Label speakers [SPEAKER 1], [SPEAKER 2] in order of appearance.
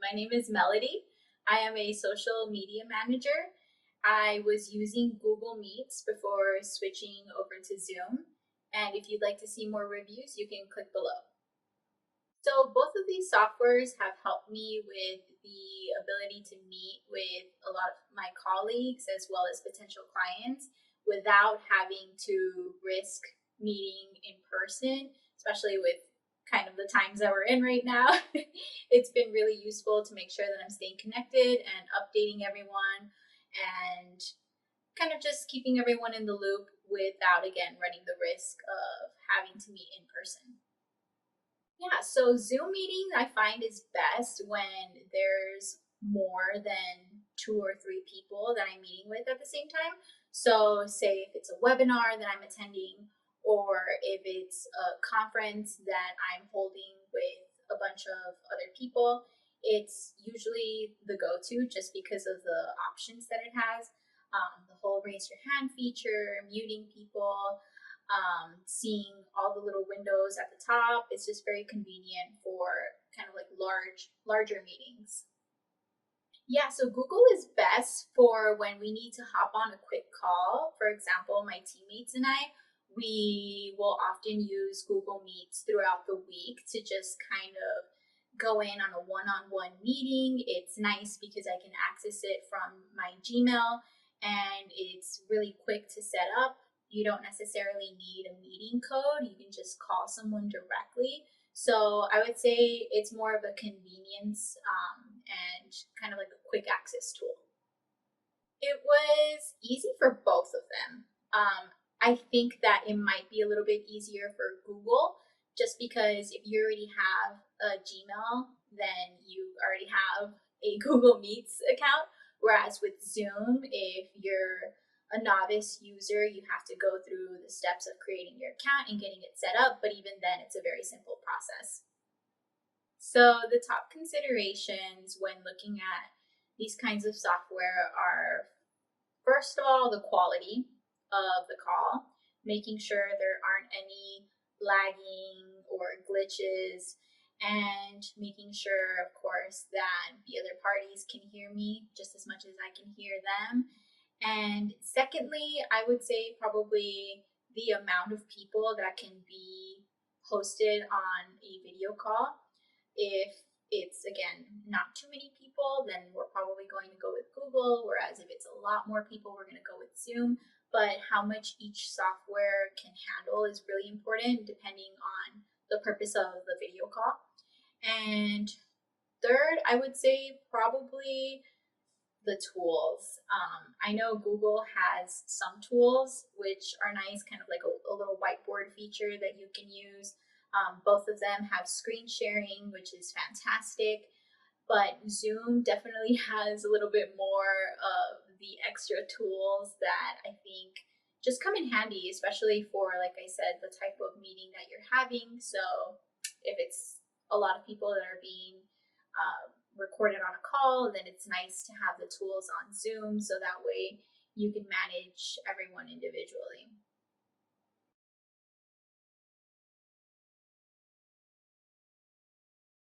[SPEAKER 1] My name is Melody. I am a social media manager. I was using Google Meets before switching over to Zoom. And if you'd like to see more reviews, you can click below. So both of these softwares have helped me with the ability to meet with a lot of my colleagues as well as potential clients without having to risk meeting in person, especially with kind of the times that we're in right now. It's been really useful to make sure that I'm staying connected and updating everyone and kind of just keeping everyone in the loop without, again, running the risk of having to meet in person. Yeah, so Zoom meeting I find is best when there's more than two or three people that I'm meeting with at the same time. So, say if it's a webinar that I'm attending, or if it's a conference that I'm holding with a bunch of other people, it's usually the go to just because of the options that it has. The whole raise your hand feature, muting people, seeing all the little windows at the top. It's just very convenient for kind of like larger meetings. Yeah, so Google is best for when we need to hop on a quick call. For example, my teammates and I, we will often use Google Meets throughout the week to just kind of go in on a one-on-one meeting. It's nice because I can access it from my Gmail and it's really quick to set up. You don't necessarily need a meeting code. You can just call someone directly. So I would say it's more of a convenience and kind of like a quick access tool. It was easy for both of them. I think that it might be a little bit easier for Google just because if you already have a Gmail, then you already have a Google Meets account. Whereas with Zoom, if you're a novice user, you have to go through the steps of creating your account and getting it set up. But even then, it's a very simple process. So the top considerations when looking at these kinds of software are, first of all, the quality of the call, making sure there aren't any lagging or glitches, and making sure, of course, that the other parties can hear me just as much as I can hear them. And secondly, I would say probably the amount of people that can be hosted on a video call. If it's, again, not too many people, then we're probably going to go with Google, whereas if it's a lot more people, we're going to go with Zoom. But how much each software can handle is really important depending on the purpose of the video call. And third, I would say probably the tools. I know Google has some tools which are nice, kind of like a little whiteboard feature that you can use. Both of them have screen sharing, which is fantastic, but Zoom definitely has a little bit more of the extra tools that I think just come in handy, especially for, like I said, the type of meeting that you're having. So if it's a lot of people that are being recorded on a call, then it's nice to have the tools on Zoom so that way you can manage everyone individually.